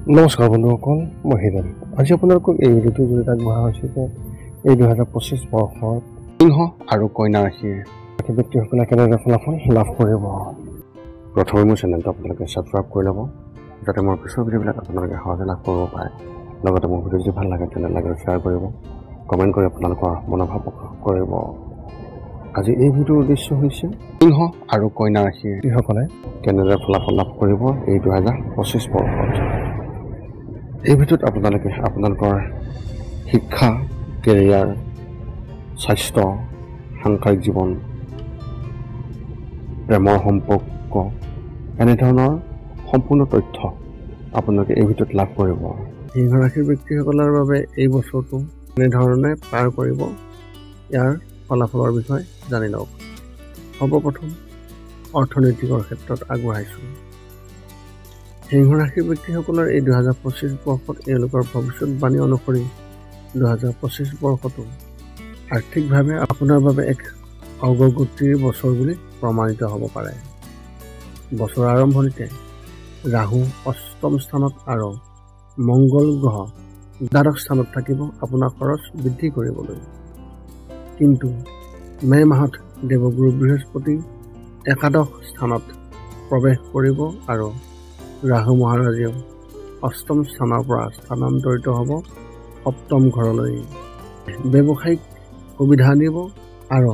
নমস্কাৰ বন্ধুসকল, মই হিৰেণ। আজি আপোনালোকক এই ভিডিঅ'টোৰ জৰিয়তে আগবঢ়া হৈছে যে এই 2025 বৰ্ষত সিংহ আৰু কন্যা ৰাশিৰ ব্যক্তিসকলে কেনেদৰে ফলাফল লাভ কৰিব। প্ৰথমে মোৰ চেনেলটো আপোনালোকে ছাবস্ক্ৰাইব কৰি ল'ব, যাতে মোৰ পিছৰ ভিডিঅ'বিলাক আপোনালোকে সহজে লাভ কৰিব পাৰে। লগতে মোৰ ভিডিঅ' যদি ভাল লাগে তেনে লাইক আৰু শ্বেয়াৰ কৰিব, কমেণ্ট কৰি আপোনালোকৰ মনোভাৱ প্ৰকাশ কৰিব। আজি এই ভিডিঅ'ৰ উদ্দেশ্য হৈছে সিংহ আৰু কন্যা ৰাশিৰ ব্যক্তিসকলে কেনেদৰে ফলাফল লাভ কৰিব এই 2025 বৰ্ষত। এই ভিডিঅ'ত আপোনালোকে আপোনালোকৰ শিক্ষা, কেৰিয়াৰ, স্বাস্থ্য, সাংসাৰিক জীৱন, প্ৰেমৰ সম্পৰ্ক এনেধৰণৰ সম্পূৰ্ণ তথ্য আপোনালোকে এই ভিডিঅ'ত লাভ কৰিব। সিংহ ৰাশিৰ ব্যক্তিসকলৰ বাবে এই বছৰটো এনেধৰণে পাৰ কৰিব, ইয়াৰ ফলাফলৰ বিষয়ে জানি লওক। সৰ্বপ্ৰথম অৰ্থনৈতিকৰ ক্ষেত্ৰত আগবঢ়াইছোঁ। সিংহ ৰাশিৰ ব্যক্তিসকলৰ এই 2025 বৰ্ষত এওঁলোকৰ ভৱিষ্যতবাণী অনুসৰি 2025 বৰ্ষটো আৰ্থিকভাৱে আপোনাৰ বাবে এক অগ্ৰগতিৰ বছৰ বুলি প্ৰমাণিত হ'ব পাৰে। বছৰৰ আৰম্ভণিতে ৰাহু অষ্টম স্থানত আৰু মংগল গ্ৰহ দ্বাদশ স্থানত থাকিব আপোনাৰ খৰচ বৃদ্ধি কৰিবলৈ। কিন্তু মে' মাহত দেৱগুৰু বৃহস্পতি একাদশ স্থানত প্ৰৱেশ কৰিব আৰু ৰাহু মহাৰাজেও অষ্টম স্থানৰ পৰা স্থানান্তৰিত হ'ব সপ্তম ঘৰলৈ। ব্যৱসায়িক সুবিধা আনিব আৰু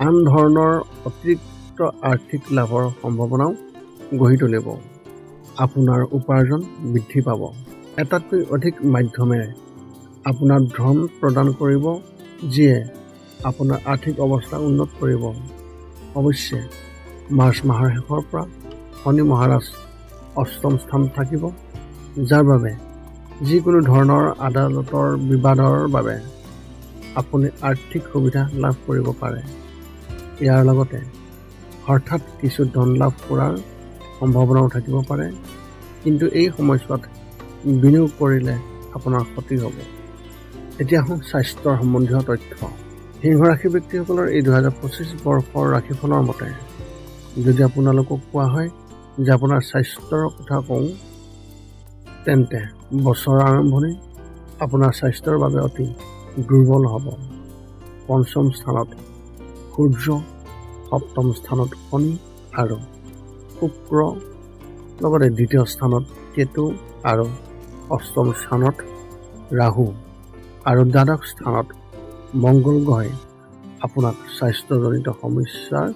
আন ধৰণৰ অতিৰিক্ত আৰ্থিক লাভৰ সম্ভাৱনাও গঢ়ি তুলিব। আপোনাৰ উপাৰ্জন বৃদ্ধি পাব। এটাতকৈ অধিক মাধ্যমেৰে আপোনাৰ ধন প্ৰদান কৰিব, যিয়ে আপোনাৰ আৰ্থিক অৱস্থা উন্নত কৰিব। অৱশ্যে মাৰ্চ মাহৰ শেষৰ পৰা শনি মহাৰাজ অষ্টম স্থানত থাকিব, যাৰ বাবে যিকোনো ধৰণৰ আদালতৰ বিবাদৰ বাবে আপুনি আৰ্থিক সুবিধা লাভ কৰিব পাৰে। ইয়াৰ লগতে হঠাৎ কিছু ধন লাভ কৰাৰ সম্ভাৱনাও থাকিব পাৰে, কিন্তু এই সময়ছোৱাত বিনিয়োগ কৰিলে আপোনাৰ ক্ষতি হ'ব। এতিয়া আহোঁ স্বাস্থ্যৰ সম্বন্ধীয় তথ্য। সিংহ ৰাশি ব্যক্তিসকলৰ এই 2025 বৰ্ষৰ ৰাশিফলৰ মতে যদি আপোনালোকক কোৱা হয় যে আপোনাৰ স্বাস্থ্যৰ কথা কওঁ, তেন্তে বছৰৰ আৰম্ভণি আপোনাৰ স্বাস্থ্যৰ বাবে অতি দুৰ্বল হ'ব। পঞ্চম স্থানত সূৰ্য, সপ্তম স্থানত শনি আৰু শুক্ৰ, লগতে দ্বিতীয় স্থানত কেতু আৰু অষ্টম স্থানত ৰাহু আৰু দ্বাদশ স্থানত মংগল গ্ৰহে আপোনাক স্বাস্থ্যজনিত সমস্যাৰ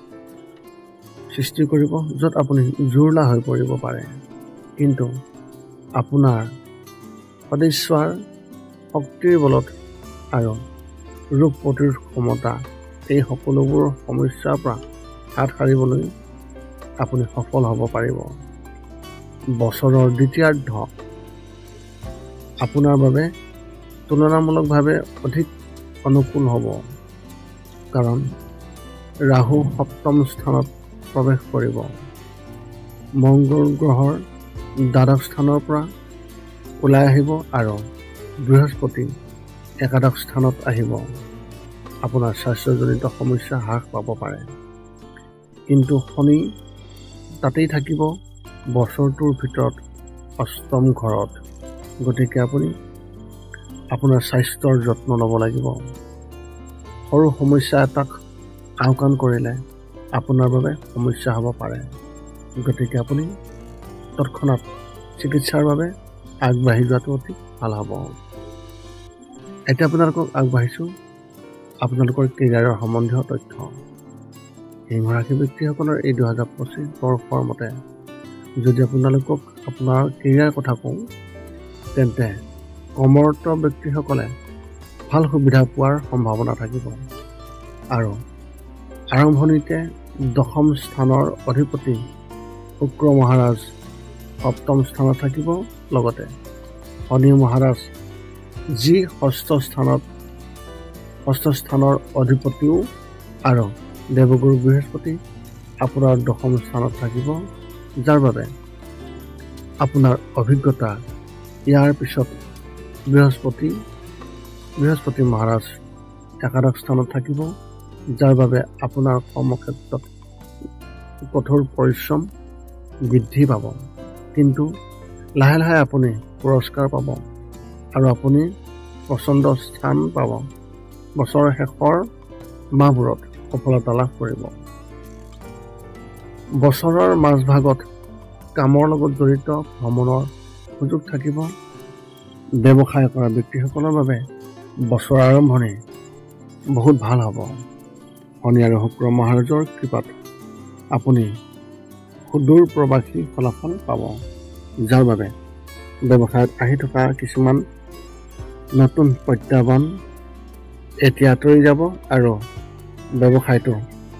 সৃষ্টি কৰিব, য'ত আপুনি জুৰুলা হৈ পৰিব পাৰে। কিন্তু আপোনাৰ সদিচ্ছাৰ শক্তিৰ বলত আৰু ৰোগ প্ৰতিৰোধ ক্ষমতা এই সকলোবোৰ সমস্যাৰ পৰা হাত সাৰিবলৈ আপুনি সফল হ'ব পাৰিব। বছৰৰ দ্বিতীয়াৰ্ধ আপোনাৰ বাবে তুলনামূলকভাৱে অধিক অনুকূল হ'ব, কাৰণ ৰাহু সপ্তম স্থানত প্ৰৱেশ কৰিব। মংগল গ্ৰহৰ দ্বাদশ স্থানৰ পৰা ওলাই আহিব আৰু বৃহস্পতি একাদশ স্থানত আহিব। আপোনাৰ স্বাস্থ্যজনিত সমস্যা হ্ৰাস পাব পাৰে, কিন্তু শনি তাতেই থাকিব বছৰটোৰ ভিতৰত অষ্টম ঘৰত। গতিকে আপুনি আপোনাৰ স্বাস্থ্যৰ যত্ন ল'ব লাগিব। সৰু সমস্যা এটাক আওকাণ কৰিলে আপোনাৰ বাবে সমস্যা হ'ব পাৰে, গতিকে আপুনি তৎক্ষণাত চিকিৎসাৰ বাবে আগবাঢ়ি যোৱাটো অতি ভাল হ'ব। এতিয়া আপোনালোকক আগবাঢ়িছোঁ আপোনালোকৰ কেৰিয়াৰৰ সম্বন্ধীয় তথ্য। সিংহ ৰাশি ব্যক্তিসকলৰ এই 2025 বৰ্ষৰ মতে যদি আপোনালোকক আপোনাৰ কেৰিয়াৰ কথা কওঁ, তেন্তে কৰ্মৰত ব্যক্তিসকলে ভাল সুবিধা পোৱাৰ সম্ভাৱনা থাকিব আৰু আৰম্ভণিতে দশম স্থানৰ অধিপতি শুক্ৰ মহাৰাজ সপ্তম স্থানত থাকিব। লগতে শনি মহাৰাজ যি ষষ্ঠ স্থানৰ অধিপতিও আৰু দেৱগুৰু বৃহস্পতি আপোনাৰ দশম স্থানত থাকিব, যাৰ বাবে আপোনাৰ অভিজ্ঞতা। ইয়াৰ পিছত বৃহস্পতি মহাৰাজ একাদশ স্থানত থাকিব, যাৰ বাবে আপোনাৰ কৰ্মক্ষেত্ৰত কঠোৰ পৰিশ্ৰম বৃদ্ধি পাব। কিন্তু লাহে লাহে আপুনি পুৰস্কাৰ পাব আৰু আপুনি পচন্দৰ স্থান পাব। বছৰৰ শেষৰ মাহবোৰত সফলতা লাভ কৰিব। বছৰৰ মাজভাগত কামৰ লগত জড়িত ভ্ৰমণৰ সুযোগ থাকিব। ব্যৱসায় কৰা ব্যক্তিসকলৰ বাবে বছৰৰ আৰম্ভণি বহুত ভাল হ'ব। শনি আৰু শুক্ৰ মহাৰাজৰ কৃপাত আপুনি সুদূৰ প্ৰবাসী ফলাফল পাব, যাৰ বাবে ব্যৱসায়ত আহি থকা কিছুমান নতুন প্ৰত্যাহ্বান এতিয়া আঁতৰি যাব আৰু ব্যৱসায়টো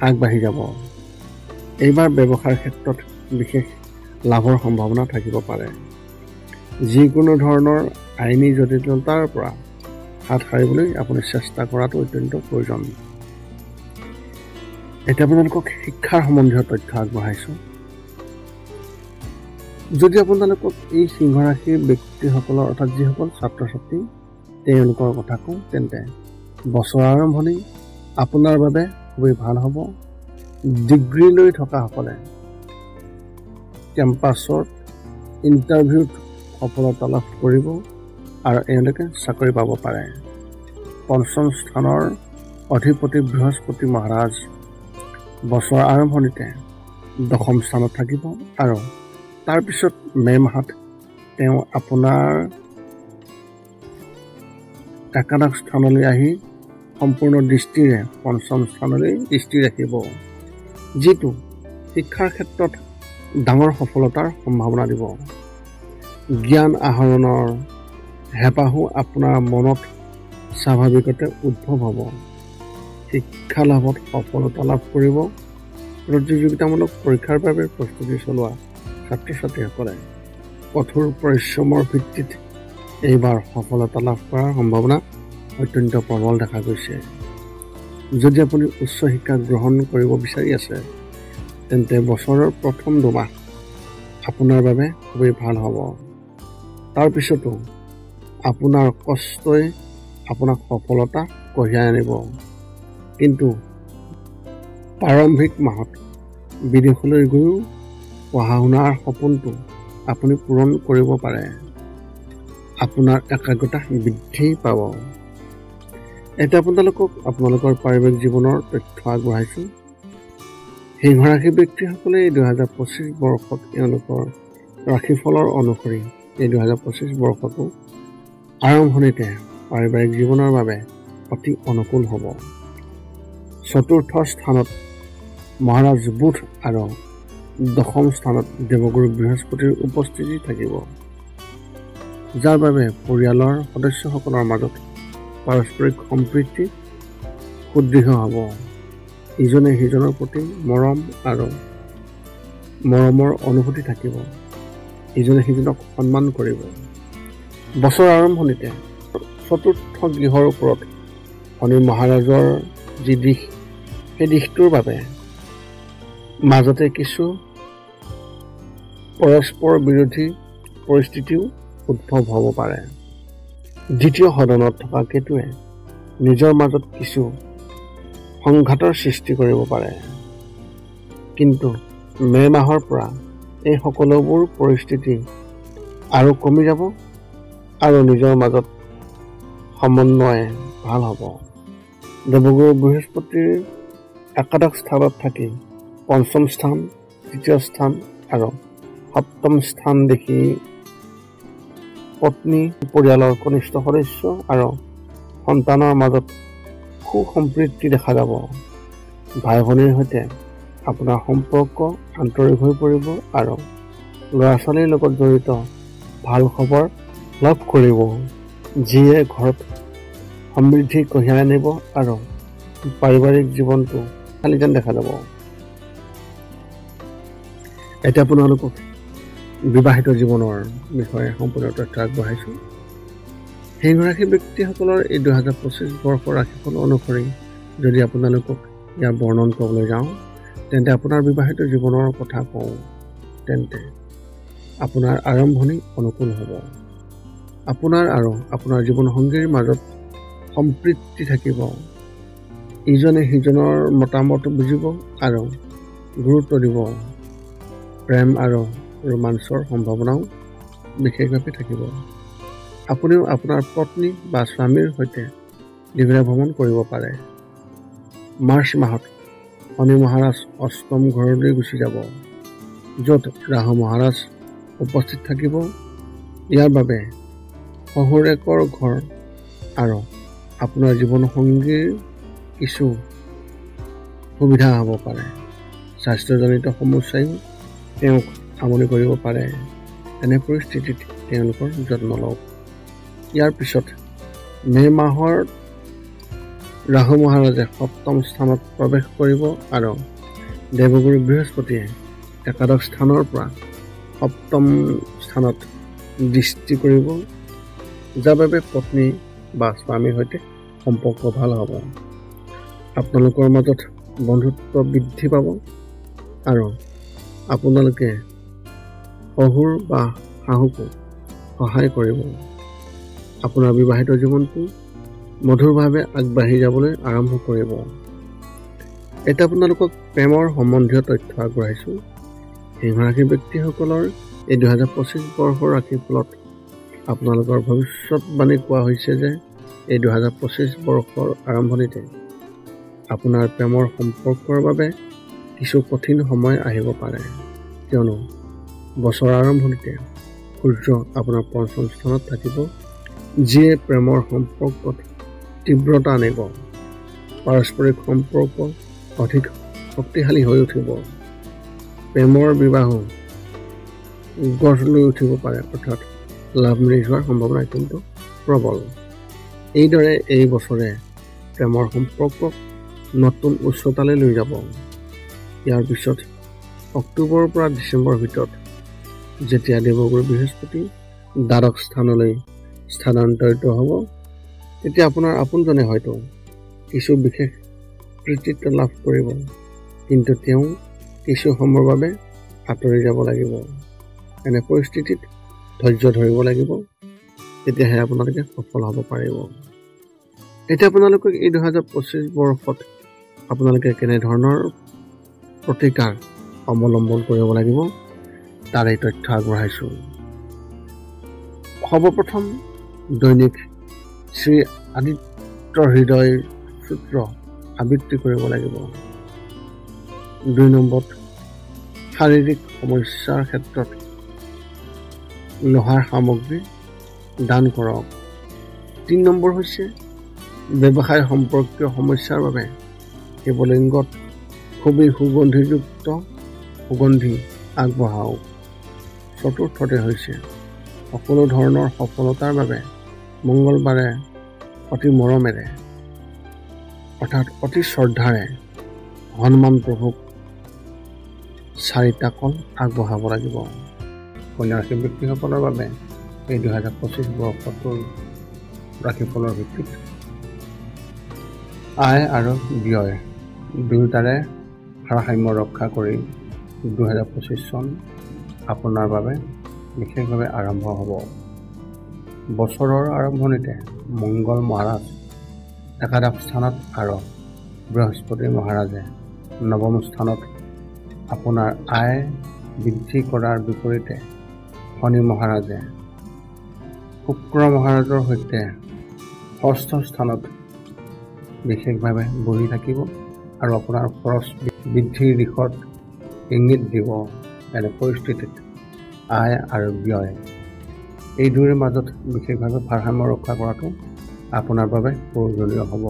আগবাঢ়ি যাব। এইবাৰ ব্যৱসায়ৰ ক্ষেত্ৰত বিশেষ লাভৰ সম্ভাৱনা থাকিব পাৰে। যিকোনো ধৰণৰ আইনী জটিলতাৰ পৰা হাত সাৰিবলৈ আপুনি চেষ্টা কৰাটো অত্যন্ত প্ৰয়োজন। এতিয়া আপোনালোকক শিক্ষাৰ সম্বন্ধীয় তথ্য আগবঢ়াইছোঁ। যদি আপোনালোকক এই সিংহ ৰাশিৰ ব্যক্তিসকলৰ অৰ্থাৎ যিসকল ছাত্ৰ ছাত্ৰী তেওঁলোকৰ কথা কওঁ, তেন্তে বছৰৰ আৰম্ভণি আপোনাৰ বাবে খুবেই ভাল হ'ব। ডিগ্ৰী লৈ থকাসকলে কেম্পাছত ইণ্টাৰভিউত সফলতা লাভ কৰিব আৰু এওঁলোকে চাকৰি পাব পাৰে। পঞ্চম স্থানৰ অধিপতি বৃহস্পতি মহাৰাজ বছৰৰ আৰম্ভণিতে দশম স্থানত থাকিব আৰু তাৰপিছত মে' মাহত তেওঁ আপোনাৰ একাদশ স্থানলৈ আহি সম্পূৰ্ণ দৃষ্টিৰে পঞ্চম স্থানলৈ দৃষ্টি ৰাখিব, যিটো শিক্ষাৰ ক্ষেত্ৰত ডাঙৰ সফলতাৰ সম্ভাৱনা দিব। জ্ঞান আহৰণৰ হেঁপাহো আপোনাৰ মনত স্বাভাৱিকতে উদ্ভৱ হ'ব। শিক্ষা লাভত সফলতা লাভ কৰিব। প্ৰতিযোগিতামূলক পৰীক্ষাৰ বাবে প্ৰস্তুতি চলোৱা ছাত্ৰ ছাত্ৰীসকলে কঠোৰ পৰিশ্ৰমৰ ভিত্তিত এইবাৰ সফলতা লাভ কৰাৰ সম্ভাৱনা অত্যন্ত প্ৰবল দেখা গৈছে। যদি আপুনি উচ্চ শিক্ষা গ্ৰহণ কৰিব বিচাৰি আছে, তেন্তে বছৰৰ প্ৰথম দুমাহ আপোনাৰ বাবে খুবেই ভাল হ'ব। তাৰপিছতো আপোনাৰ কষ্টই আপোনাক সফলতা কঢ়িয়াই আনিব। কিন্তু প্ৰাৰম্ভিক মাহত বিদেশলৈ গৈও পঢ়া শুনাৰ সপোনটো আপুনি পূৰণ কৰিব পাৰে। আপোনাৰ একাগ্ৰতা বৃদ্ধি পাব। এতিয়া আপোনালোকৰ পাৰিবাৰিক জীৱনৰ তথ্য আগবঢ়াইছোঁ। সিংহ ৰাশি ব্যক্তিসকলে এই 2025 বৰ্ষত তেওঁলোকৰ ৰাশিফলৰ অনুসৰি এই 2025 বৰ্ষটো আৰম্ভণিতে পাৰিবাৰিক জীৱনৰ বাবে অতি অনুকূল হ'ব। চতুৰ্থ স্থানত মহাৰাজ বুধ আৰু দশম স্থানত দেৱগুৰু বৃহস্পতিৰ উপস্থিতি থাকিব, যাৰ বাবে পৰিয়ালৰ সদস্যসকলৰ মাজত পাৰস্পৰিক সম্প্ৰীতি সুদৃঢ় হ'ব। ইজনে সিজনৰ প্ৰতি মৰমৰ অনুভূতি থাকিব। ইজনে সিজনক সন্মান কৰিব। বছৰৰ আৰম্ভণিতে চতুৰ্থ গৃহৰ ওপৰত শনি মহাৰাজৰ যি দিশ, সেই দিশটোৰ বাবে মাজতে কিছু পৰস্পৰ বিৰোধী পৰিস্থিতিও উদ্ভৱ হ'ব পাৰে। দ্বিতীয় সদনত থকা কেতুৱে নিজৰ মাজত কিছু সংঘাতৰ সৃষ্টি কৰিব পাৰে। কিন্তু মে' মাহৰ পৰা এই সকলোবোৰ পৰিস্থিতি আৰু কমি যাব আৰু নিজৰ মাজত সমন্বয় ভাল হ'ব। দেৱগুৰু বৃহস্পতিৰ একাদশ স্থানত থাকি পঞ্চম স্থান, তৃতীয় স্থান আৰু সপ্তম স্থান দেখি পত্নী, পৰিয়ালৰ কনিষ্ঠ সদস্য আৰু সন্তানৰ মাজত সুসম্প্ৰীতি দেখা যাব। ভাই ভনীৰ সৈতে আপোনাৰ সম্পৰ্ক আন্তৰিক হৈ পৰিব আৰু ল'ৰা ছোৱালীৰ লগত জড়িত ভাল খবৰ লাভ কৰিব, যিয়ে ঘৰত সমৃদ্ধি কঢ়িয়াই আনিব আৰু পাৰিবাৰিক জীৱনটো খালি যেন দেখা যাব। এতিয়া আপোনালোকক বিবাহিত জীৱনৰ বিষয়ে সম্পূৰ্ণ তথ্য আগবঢ়াইছোঁ। সিংহ ৰাশি ব্যক্তিসকলৰ এই 2025 বৰ্ষৰ ৰাশিফল অনুসৰি যদি আপোনালোকক ইয়াৰ বৰ্ণন কৰিবলৈ যাওঁ, তেন্তে আপোনাৰ বিবাহিত জীৱনৰ কথা কওঁ, তেন্তে আপোনাৰ আৰম্ভণি অনুকূল হ'ব। আপোনাৰ আৰু আপোনাৰ জীৱনসংগীৰ মাজত সম্প্ৰীতি থাকিব। ইজনে সিজনৰ মতামত বুজিব আৰু গুৰুত্ব দিব। প্ৰেম আৰু ৰোমাঞ্চৰ সম্ভাৱনাও বিশেষভাৱে থাকিব। আপুনিও আপোনাৰ পত্নী বা স্বামীৰ সৈতে দীঘলীয়া ভ্ৰমণ কৰিব পাৰে। মাৰ্চ মাহত শনি মহাৰাজ অষ্টম ঘৰলৈ গুচি যাব, য'ত ৰাহু মহাৰাজ উপস্থিত থাকিব। ইয়াৰ বাবে শহুৰেকৰ ঘৰ আৰু আপোনাৰ জীৱনসংগীৰ কিছু সুবিধা হ'ব পাৰে। স্বাস্থ্যজনিত সমস্যায়ো তেওঁক আমনি কৰিব পাৰে। এনে পৰিস্থিতিত তেওঁলোকৰ যত্ন লওক। ইয়াৰ পিছত মে' মাহৰ ৰাহু মহাৰাজে সপ্তম স্থানত প্ৰৱেশ কৰিব আৰু দেৱগুৰু বৃহস্পতিয়ে একাদশ স্থানৰ পৰা সপ্তম স্থানত দৃষ্টি কৰিব, যাৰ বাবে পত্নী বা স্বামীৰ সৈতে সম্পৰ্ক ভাল হ'ব। আপোনালোকৰ মাজত বন্ধুত্ব বৃদ্ধি পাব আৰু আপোনালোকে শহুৰ বা শাহুকো সহায় কৰিব। আপোনাৰ বিবাহিত জীৱনটো মধুৰভাৱে আগবাঢ়ি যাবলৈ আৰম্ভ কৰিব। এতিয়া আপোনালোকক প্ৰেমৰ সম্বন্ধীয় তথ্য আগবঢ়াইছোঁ। সিংহ ৰাশিৰ ব্যক্তিসকলৰ এই 2025 বৰ্ষৰ ৰাশিফলত আপোনালোকৰ ভৱিষ্যতবাণী কোৱা হৈছে যে এই 2025 বৰ্ষৰ আৰম্ভণিতে আপোনাৰ প্ৰেমৰ সম্পৰ্কৰ বাবে কিছু কঠিন সময় আহিব পাৰে, কিয়নো বছৰৰ আৰম্ভণিতে সূৰ্য আপোনাৰ পঞ্চম স্থানত থাকিব, যিয়ে প্ৰেমৰ সম্পৰ্কত তীব্ৰতা আনিব। পাৰস্পৰিক সম্পৰ্ক অধিক শক্তিশালী হৈ উঠিব। প্ৰেমৰ বিবাহো গঢ় লৈ উঠিব পাৰে, অৰ্থাৎ লাভ মেৰিজ হোৱাৰ সম্ভাৱনা অত্যন্ত প্ৰবল। এইদৰে এই বছৰে প্ৰেমৰ সম্পৰ্কক নতুন উচ্চতালৈ লৈ যাব। ইয়াৰ পিছত অক্টোবৰৰ পৰা ডিচেম্বৰৰ ভিতৰত যেতিয়া দেৱগুৰু বৃহস্পতি দ্বাদশ স্থানলৈ স্থানান্তৰিত হ'ব, তেতিয়া আপোনাৰ আপোনজনে হয়তো কিছু বিশেষ কৃতিত্ব লাভ কৰিব, কিন্তু তেওঁ কিছু সময়ৰ বাবে আঁতৰি যাব লাগিব। এনে পৰিস্থিতিত ধৈৰ্য ধৰিব লাগিব, তেতিয়াহে আপোনালোকে সফল হ'ব পাৰিব। এতিয়া আপোনালোকে এই 2025 বৰ্ষত আপোনালোকে কেনেধৰণৰ প্ৰতিকাৰ অৱলম্বন কৰিব লাগিব তাৰ এই তথ্য আগবঢ়াইছোঁ। সৰ্বপ্ৰথম দৈনিক শ্ৰী আদিত্য হৃদয় সূত্ৰ আবৃত্তি কৰিব লাগিব। 2 নম্বৰত শাৰীৰিক সমস্যাৰ ক্ষেত্ৰত লোহাৰ সামগ্ৰী দান কৰক। 3 নম্বৰ হৈছে ব্যৱসায় সম্পৰ্কীয় সমস্যাৰ বাবে শিৱলিংগত খুবেই সুগন্ধি আগবঢ়াওক। 4ৰ্থতে হৈছে সকলো ধৰণৰ সফলতাৰ বাবে মংগলবাৰে অতি মৰমেৰে অৰ্থাৎ অতি শ্ৰদ্ধাৰে হনুমান প্ৰভুক 4টা কল আগবঢ়াব লাগিব। কন্যা ৰাশিৰ ব্যক্তিসকলৰ বাবে এই 2025 বৰ্ষটোৰ ৰাশিফলৰ ভিত্তিত আয় আৰু ব্যয় দুয়োটাৰে ভাৰসাম্য ৰক্ষা কৰি 2025 চন আপোনাৰ বাবে বিশেষভাৱে আৰম্ভ হ'ব। বছৰৰ আৰম্ভণিতে মংগল মহাৰাজ একাদশ স্থানত আৰু বৃহস্পতি মহাৰাজে নৱম স্থানত আপোনাৰ আয় বৃদ্ধি কৰাৰ বিপৰীতে শনি মহাৰাজে শুক্ৰ মহাৰাজৰ সৈতে ষষ্ঠ স্থানত বিশেষভাৱে বহি থাকিব আৰু আপোনাৰ খৰচ বৃদ্ধিৰ দিশত ইংগিত দিব। এনে পৰিস্থিতিত আয় আৰু ব্যয় এই দুয়োৰে মাজত বিশেষভাৱে ভাৰসাম্য ৰক্ষা কৰাটো আপোনাৰ বাবে প্ৰয়োজনীয় হ'ব।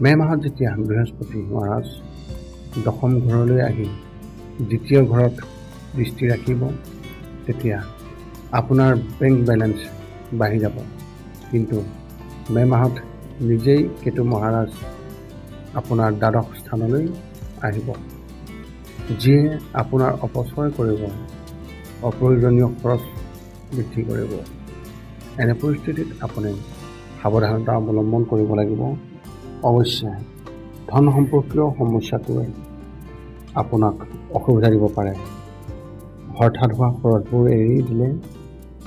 মে' মাহত যেতিয়া বৃহস্পতি মহাৰাজ দশম ঘৰলৈ আহি দ্বিতীয় ঘৰত দৃষ্টি ৰাখিব, তেতিয়া আপোনাৰ বেংক বেলেঞ্চ বাঢ়ি যাব। কিন্তু মে' মাহত নিজেই কেতু মহাৰাজ আপোনাৰ দ্বাদশ স্থানলৈ আহিব, যিয়ে আপোনাৰ অপচয় কৰিব, অপ্ৰয়োজনীয় খৰচ বৃদ্ধি কৰিব। এনে পৰিস্থিতিত আপুনি সাৱধানতা অৱলম্বন কৰিব লাগিব। অৱশ্যে ধন সম্পৰ্কীয় সমস্যাটোৱে আপোনাক অসুবিধা দিব পাৰে। হঠাৎ হোৱা খৰচবোৰ এৰি দিলে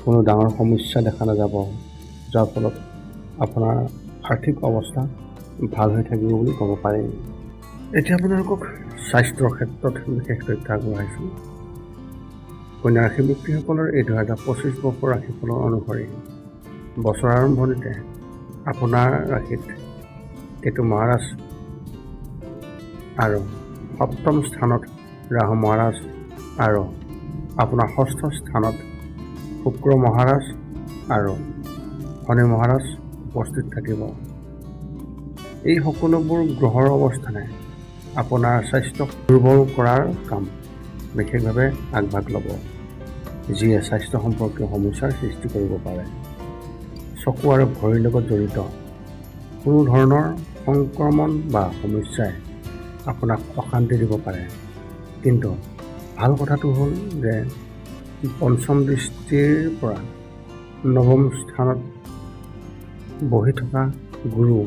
কোনো ডাঙৰ সমস্যা দেখা নাযাব, যাৰ ফলত আপোনাৰ আৰ্থিক অৱস্থা ভাল হৈ থাকিব বুলি ক'ব পাৰি। এতিয়া আপোনালোকক স্বাস্থ্যৰ ক্ষেত্ৰত বিশেষ তথ্য আগবঢ়াইছোঁ। কন্যা ৰাশি ব্যক্তিসকলৰ এই 2025 বৰ্ষৰ ৰাশিফলৰ অনুসৰি বছৰ আৰম্ভণিতে আপোনাৰ ৰাশিত কেতু মহাৰাজ আৰু সপ্তম স্থানত ৰাহু মহাৰাজ আৰু আপোনাৰ ষষ্ঠ স্থানত শুক্ৰ মহাৰাজ আৰু শনি মহাৰাজ উপস্থিত থাকিব। এই সকলোবোৰ গ্ৰহৰ অৱস্থানে আপোনাৰ স্বাস্থ্য দুৰ্বল কৰাৰ কাম বিশেষভাৱে আগভাগ ল'ব, যিয়ে স্বাস্থ্য সম্পৰ্কীয় সমস্যাৰ সৃষ্টি কৰিব পাৰে। চকু আৰু ভৰিৰ লগত জড়িত কোনো ধৰণৰ সংক্ৰমণ বা সমস্যাই আপোনাক অশান্তি দিব পাৰে। কিন্তু ভাল কথাটো হ'ল যে পঞ্চম দৃষ্টিৰ পৰা নৱম স্থানত বহি থকা গুৰু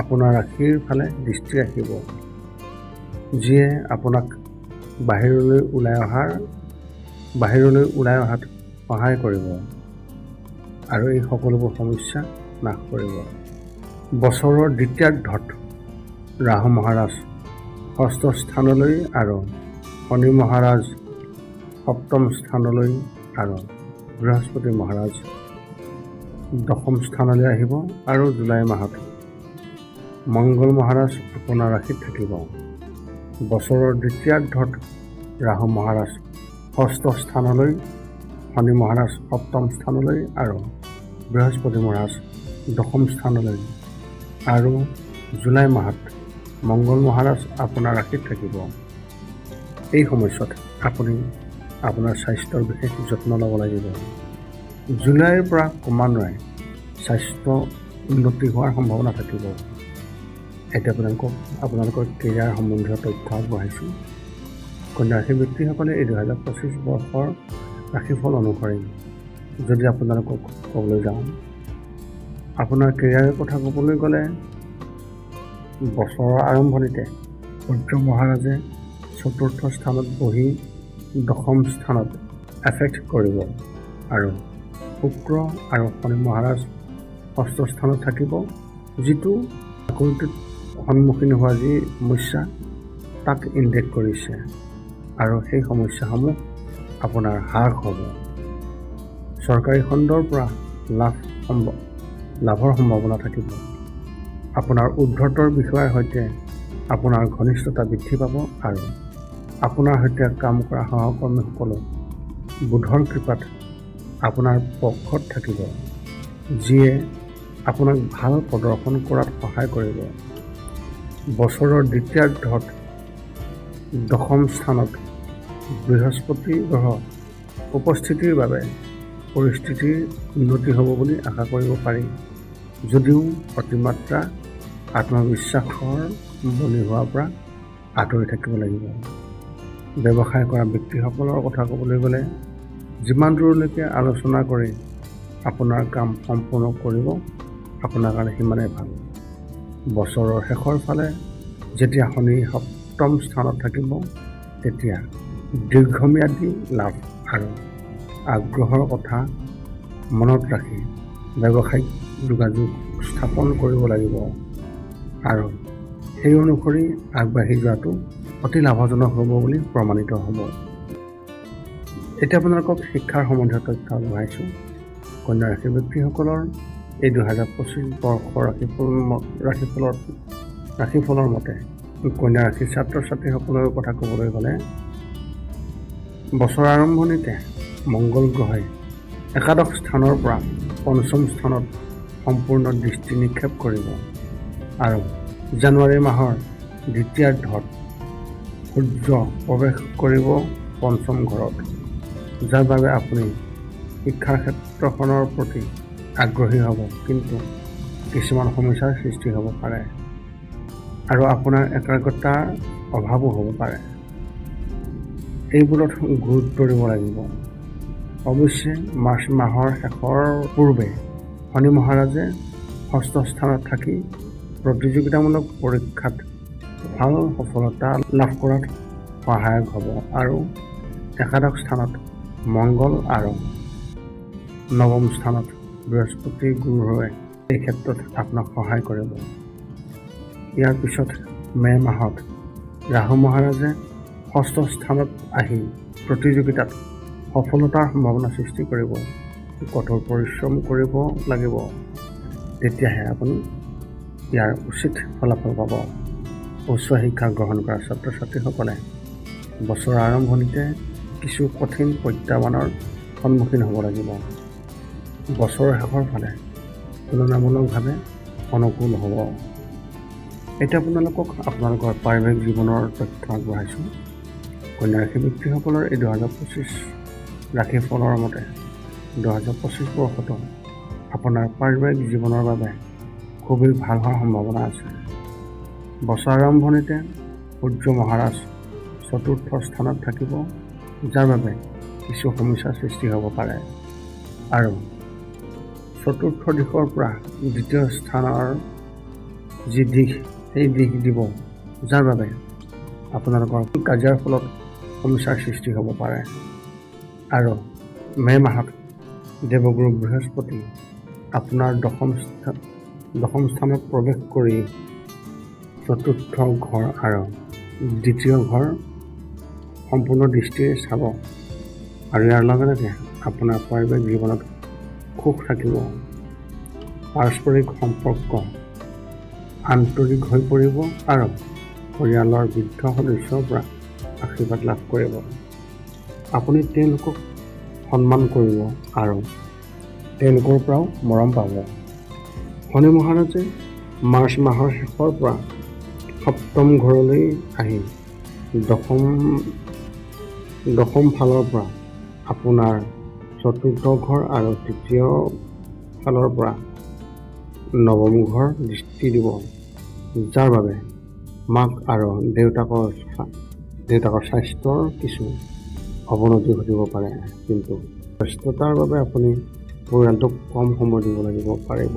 আপোনাৰ ৰাশিৰ ফালে দৃষ্টি ৰাখিব, যিয়ে আপোনাক বাহিৰলৈ ওলাই অহাত সহায় কৰিব আৰু এই সকলোবোৰ সমস্যা নাশ কৰিব। বছৰৰ দ্বিতীয়াৰ্ধত ৰাহু মহাৰাজ ষষ্ঠ স্থানলৈ আৰু শনি মহাৰাজ সপ্তম স্থানলৈ আৰু বৃহস্পতি মহাৰাজ দশম স্থানলৈ আহিব আৰু জুলাই মাহত মংগল মহাৰাজ আপোনাৰ ৰাশিত থাকিব। বছৰৰ দ্বিতীয়াৰ্ধত ৰাহু মহাৰাজ ষষ্ঠ স্থানলৈ, শনি মহাৰাজ সপ্তম স্থানলৈ আৰু বৃহস্পতি মহাৰাজ দশম স্থানলৈ আৰু জুলাই মাহত মংগল মহাৰাজ আপোনাৰ ৰাশিত থাকিব। এই সময়ছোৱাত আপুনি আপোনাৰ স্বাস্থ্যৰ বিশেষ যত্ন ল'ব লাগিব। জুলাইৰ পৰা ক্ৰমান্বয়ে স্বাস্থ্য উন্নতি হোৱাৰ সম্ভাৱনা থাকিব। এতিয়া আপোনালোকৰ কেৰিয়াৰ সম্বন্ধীয় তথ্য আগবঢ়াইছোঁ। কন্যা ৰাশি ব্যক্তিসকলে এই 2025 বৰ্ষৰ ৰাশিফল অনুসৰি যদি আপোনালোকক ক'বলৈ যাওঁ, আপোনাৰ কেৰিয়াৰৰ কথা ক'বলৈ গ'লে বছৰৰ আৰম্ভণিতে সূৰ্য মহাৰাজে চতুৰ্থ স্থানত বহি দশম স্থানত এফেক্ট কৰিব আৰু শুক্ৰ আৰু শনি মহাৰাজ ষষ্ঠ স্থানত থাকিব, যিটো চাকৰিটোত সন্মুখীন হোৱা যি সমস্যা তাক ইণ্ডিকেট কৰিছে আৰু সেই সমস্যাসমূহ আপোনাৰ হ্ৰাস হ'ব। চৰকাৰী খণ্ডৰ পৰা লাভৰ সম্ভাৱনা থাকিব। আপোনাৰ ঊৰ্ধ্বতৰ বিষয়াৰ সৈতে আপোনাৰ ঘনিষ্ঠতা বৃদ্ধি পাব আৰু আপোনাৰ সৈতে কাম কৰা সহকৰ্মীসকলে বুধৰ কৃপাত আপোনাৰ পক্ষত থাকিব, যিয়ে আপোনাক ভাল প্ৰদৰ্শন কৰাত সহায় কৰিব। বছৰৰ দ্বিতীয়াৰ্ধত দশম স্থানত বৃহস্পতি গ্ৰহ উপস্থিতিৰ বাবে পৰিস্থিতিৰ উন্নতি হ'ব বুলি আশা কৰিব পাৰি, যদিও অতিমাত্ৰা আত্মবিশ্বাসৰ বলি হোৱাৰ পৰা আঁতৰি থাকিব লাগিব। ব্যৱসায় কৰা ব্যক্তিসকলৰ কথা ক'বলৈ গ'লে যিমান দূৰলৈকে আলোচনা কৰি আপোনাৰ কাম সম্পূৰ্ণ কৰিব আপোনাৰ কাৰণে সিমানেই ভাল। বছৰৰ শেষৰ ফালে যেতিয়া শনি সপ্তম স্থানত থাকিব, তেতিয়া দীৰ্ঘম্যাদী লাভ আৰু আগ্ৰহৰ কথা মনত ৰাখি ব্যৱসায়িক যোগাযোগ স্থাপন কৰিব লাগিব আৰু সেই অনুসৰি আগবাঢ়ি যোৱাটো অতি লাভজনক হ'ব বুলি প্ৰমাণিত হ'ব। এতিয়া আপোনালোকক শিক্ষাৰ সম্বন্ধীয় তথ্য আগবঢ়াইছোঁ। কন্যা ৰাশি ব্যক্তিসকলৰ এই 2025 বৰ্ষৰ ৰাশিফলৰ মতে কন্যা ৰাশিৰ ছাত্ৰ ছাত্ৰীসকলৰ কথা ক'বলৈ গ'লে বছৰ আৰম্ভণিতে মংগল গ্ৰহে একাদশ স্থানৰ পৰা পঞ্চম স্থানত সম্পূৰ্ণ দৃষ্টি নিক্ষেপ কৰিব আৰু জানুৱাৰী মাহৰ দ্বিতীয়াৰ্ধত সূৰ্য প্ৰৱেশ কৰিব পঞ্চম ঘৰত, যাৰ বাবে আপুনি শিক্ষাৰ ক্ষেত্ৰখনৰ প্ৰতি আগ্ৰহী হ'ব, কিন্তু কিছুমান সমস্যাৰ সৃষ্টি হ'ব পাৰে আৰু আপোনাৰ একাগ্ৰতাৰ অভাৱো হ'ব পাৰে। এইবোৰত গুৰুত্ব দিব লাগিব। অৱশ্যে মাৰ্চ মাহৰ শেষৰ পূৰ্বে শনি মহাৰাজে ষষ্ঠ স্থানত থাকি প্ৰতিযোগিতামূলক পৰীক্ষাত ভাল সফলতা লাভ কৰাত সহায়ক হ'ব আৰু একাদশ স্থানত মংগল আৰু নৱম স্থানত বৃহস্পতি গুৰুৱে এই ক্ষেত্ৰত আপোনাক সহায় কৰিব। ইয়াৰ পিছত মে' মাহত ৰাহু মহাৰাজে ষষ্ঠ স্থানত আহি প্ৰতিযোগিতাত সফলতাৰ সম্ভাৱনা সৃষ্টি কৰিব। কঠোৰ পৰিশ্ৰম কৰিব লাগিব, তেতিয়াহে আপুনি ইয়াৰ উচিত ফলাফল পাব। উচ্চ শিক্ষা গ্ৰহণ কৰা ছাত্ৰ ছাত্ৰীসকলে বছৰৰ আৰম্ভণিতে কিছু কঠিন প্ৰত্যাহ্বানৰ সন্মুখীন হ'ব লাগিব। বছৰৰ শেষৰ ফালে তুলনামূলকভাৱে অনুকূল হ'ব। এতিয়া আপোনালোকৰ পাৰিবাৰিক জীৱনৰ তথ্য আগবঢ়াইছোঁ। কন্যা ৰাশি ব্যক্তিসকলৰ এই 2025 ৰাশিফলৰ মতে 2025 বৰ্ষটো আপোনাৰ পাৰিবাৰিক জীৱনৰ বাবে খুবেই ভাল হোৱাৰ সম্ভাৱনা আছে। বছৰ আৰম্ভণিতে সূৰ্য মহাৰাজ চতুৰ্থ স্থানত থাকিব, যাৰ বাবে কিছু সমস্যাৰ সৃষ্টি হ'ব পাৰে। আৰু চতুৰ্থ দিশৰ পৰা দ্বিতীয় স্থানৰ যি দিশ, সেই দিশ দিব, যাৰ বাবে আপোনালোকৰ কাৰ্যৰ ফলত সমস্যাৰ সৃষ্টি হ'ব পাৰে। আৰু মে' মাহত দেৱগুৰু বৃহস্পতি আপোনাৰ দশম স্থানত প্ৰৱেশ কৰি চতুৰ্থ ঘৰ আৰু দ্বিতীয় ঘৰ সম্পূৰ্ণ দৃষ্টিৰে চাব। আৰু ইয়াৰ লগে লগে আপোনাৰ পাৰিবাৰিক জীৱনত সুখ থাকিব। পাৰস্পৰিক সম্পৰ্ক আন্তৰিক হৈ পৰিব আৰু পৰিয়ালৰ বৃদ্ধ সদস্যৰ পৰা আশীৰ্বাদ লাভ কৰিব। আপুনি তেওঁলোকক সন্মান কৰিব আৰু তেওঁলোকৰ পৰাও মৰম পাব। শনি মহাৰাজে মাৰ্চ মাহৰ শেষৰ পৰা সপ্তম ঘৰলৈ আহি দশম ফালৰ পৰা আপোনাৰ চতুৰ্থ ঘৰ আৰু তৃতীয় ফালৰ পৰা নৱম ঘৰ দৃষ্টি দিব, যাৰ বাবে মাক আৰু দেউতাকৰ স্বাস্থ্যৰ কিছু অৱনতি ঘটিব পাৰে। কিন্তু ব্যস্ততাৰ বাবে আপুনি পৰিয়ালটোক কম সময় দিব পাৰিব।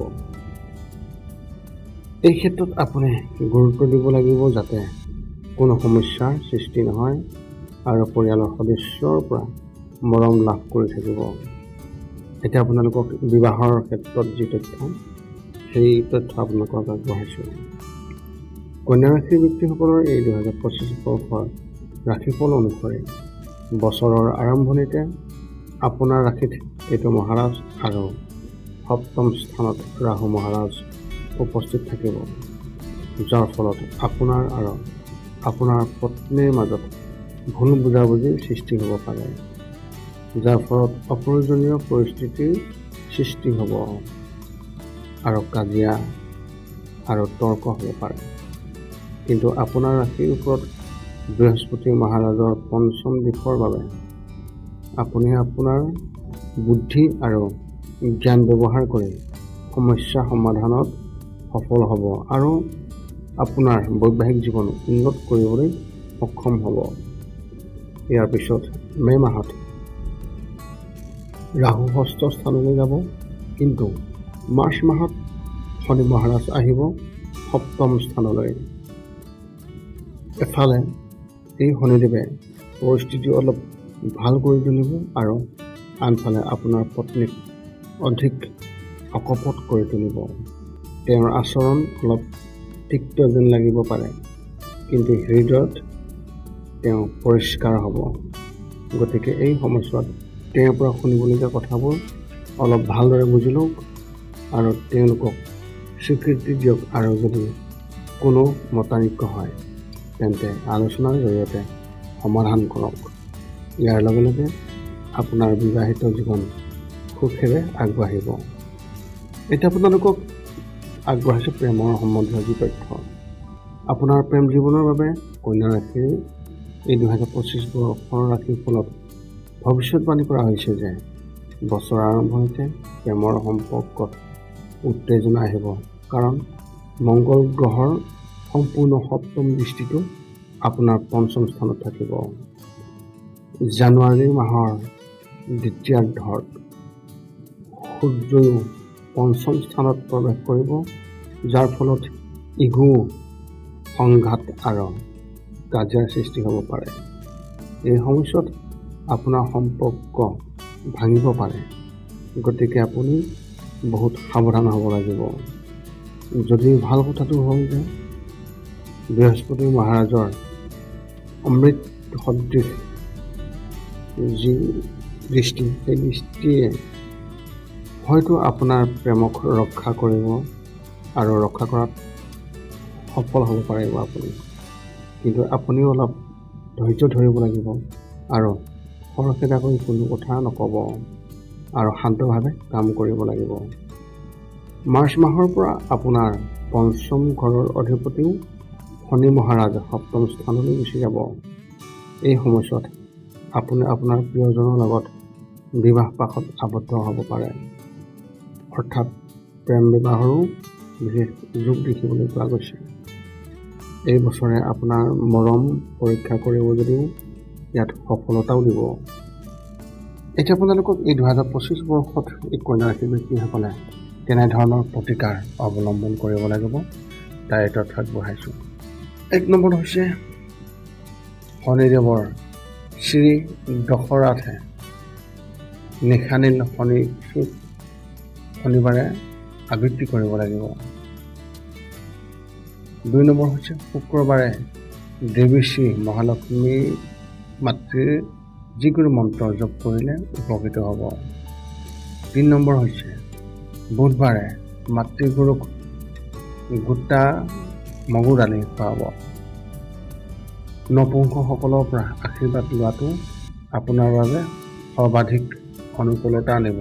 এই ক্ষেত্ৰত আপুনি গুৰুত্ব দিব লাগিব যাতে কোনো সমস্যাৰ সৃষ্টি নহয় আৰু পৰিয়ালৰ সদস্যৰ পৰা মৰম লাভ কৰি থাকিব। এতিয়া আপোনালোকক বিবাহৰ ক্ষেত্ৰত যি তথ্য, সেই তথ্য আপোনালোকক আগবঢ়াইছোঁ। কন্যা ৰাশিৰ ব্যক্তিসকলৰ এই 2025 বৰ্ষৰ ৰাশিফল অনুসৰি বছৰৰ আৰম্ভণিতে আপোনাৰ ৰাশিত কেতু মহাৰাজ আৰু সপ্তম স্থানত ৰাহু মহাৰাজ উপস্থিত থাকিব, যাৰ ফলত আপোনাৰ আৰু আপোনাৰ পত্নীৰ মাজত ভুল বুজাবুজিৰ সৃষ্টি হ'ব পাৰে, যাৰ ফলত অপ্ৰয়োজনীয় পৰিস্থিতিৰ সৃষ্টি হ'ব আৰু কাজিয়া আৰু তৰ্ক হ'ব পাৰে। কিন্তু আপোনাৰ ৰাশিৰ ওপৰত বৃহস্পতি মহাৰাজৰ পঞ্চম দিশৰ বাবে আপুনি আপোনাৰ বুদ্ধি আৰু জ্ঞান ব্যৱহাৰ কৰি সমস্যা সমাধানত সফল হ'ব আৰু আপোনাৰ বৈবাহিক জীৱন উন্নত কৰিবলৈ সক্ষম হ'ব। ইয়াৰ পিছত মে' মাহত ৰাহু ষষ্ঠ স্থানলৈ যাব, কিন্তু মাৰ্চ মাহত শনি মহাৰাজ আহিব সপ্তম স্থানলৈ। এফালে এই শনিদেৱে পৰিস্থিতি অলপ ভাল কৰি তুলিব আৰু আনফালে আপোনাৰ পত্নীক অধিক অকপট কৰি তুলিব। তেওঁৰ আচৰণ অলপ তিক্ত যেন লাগিব পাৰে, কিন্তু হৃদয়ত তেওঁ পৰিষ্কাৰ হ'ব। গতিকে এই সময়ছোৱাত তেওঁৰ পৰা শুনিবলগীয়া কথাবোৰ অলপ ভালদৰে বুজি লওক আৰু তেওঁলোকক স্বীকৃতি দিয়ক। আৰু যদি কোনো মতানৈক্য হয় তেন্তে আলোচনাৰ জৰিয়তে সমাধান কৰক। ইয়াৰ লগে লগে আপোনাৰ বিবাহিত জীৱন সুখেৰে আগবাঢ়িব। এতিয়া আপোনালোকক আগবঢ়াইছোঁ প্ৰেমৰ সম্বন্ধীয় যি তথ্য। আপোনাৰ প্ৰেম জীৱনৰ বাবে কন্যা ৰাশিৰ এই 2025 বৰ্ষৰ ৰাশিফলত ভৱিষ্যতবাণী কৰা হৈছে যে বছৰৰ আৰম্ভণিতে প্ৰেমৰ সম্পৰ্কত উত্তেজনা আহিব, কাৰণ মংগল গ্ৰহৰ সম্পূৰ্ণ সপ্তম দৃষ্টিটো আপোনাৰ পঞ্চম স্থানত থাকিব। জানুৱাৰী মাহৰ দ্বিতীয়াৰ্ধত সূৰ্যও পঞ্চম স্থানত প্ৰৱেশ কৰিব, যাৰ ফলত ইগো, সংঘাত আৰু কাজিয়াৰ সৃষ্টি হ'ব পাৰে। এই সময়ছোৱাত আপোনাৰ সম্পৰ্ক ভাঙিব পাৰে, গতিকে আপুনি বহুত সাৱধান হ'ব লাগিব। যদিও ভাল কথাটো হ'ল যে বৃহস্পতি মহাৰাজৰ অমৃত সদৃশ যি দৃষ্টি, সেই দৃষ্টিয়ে হয়তো আপোনাৰ প্ৰেমক ৰক্ষা কৰিব আৰু ৰক্ষা কৰাত সফল হ'ব পাৰিব আপুনি। কিন্তু আপুনিও অলপ ধৈৰ্য ধৰিব লাগিব আৰু খৰখেদাকৈ কোনো কথা নক'ব আৰু শান্তভাৱে কাম কৰিব লাগিব। মাৰ্চ মাহৰ পৰা আপোনাৰ পঞ্চম ঘৰৰ অধিপতিও শনি মহাৰাজ সপ্তম স্থানলৈ গুচি যাব। এই সময়ছোৱাত আপুনি আপোনাৰ প্ৰিয়জনৰ লগত বিবাহ পাশত আবদ্ধ হ'ব পাৰে, অৰ্থাৎ প্ৰেম বিবাহৰো বিশেষ যোগ দেখিবলৈ পোৱা গৈছে। এই বছৰে আপোনাৰ মৰম পৰীক্ষা কৰিব যদিও ইয়াত সফলতাও দিব। এতিয়া আপোনালোকক এই 2025 বৰ্ষত এই কন্যা ৰাশিৰ ব্যক্তিসকলে কেনেধৰণৰ প্ৰতিকাৰ অৱলম্বন কৰিব লাগিব তাৰ এটা আগবঢ়াইছোঁ। 1 নম্বৰ হৈছে শনিদেৱৰ শ্ৰী দশৰাথে নিশানীল শনিবাৰে আবৃত্তি কৰিব লাগিব। 2 নম্বৰ হৈছে শুক্ৰবাৰে দেৱী শ্ৰী মহালক্ষ্মী মাতৃৰ যিকোনো মন্ত্ৰ জপ কৰিলে উপকৃত হ'ব। 3 নম্বৰ হৈছে বুধবাৰে মাতৃগুৰুক গোটা মগু দালি খুৱাব। নপুংসকলৰ পৰা আশীৰ্বাদ লোৱাটো আপোনাৰ বাবে সৰ্বাধিক অনুকূলতা আনিব।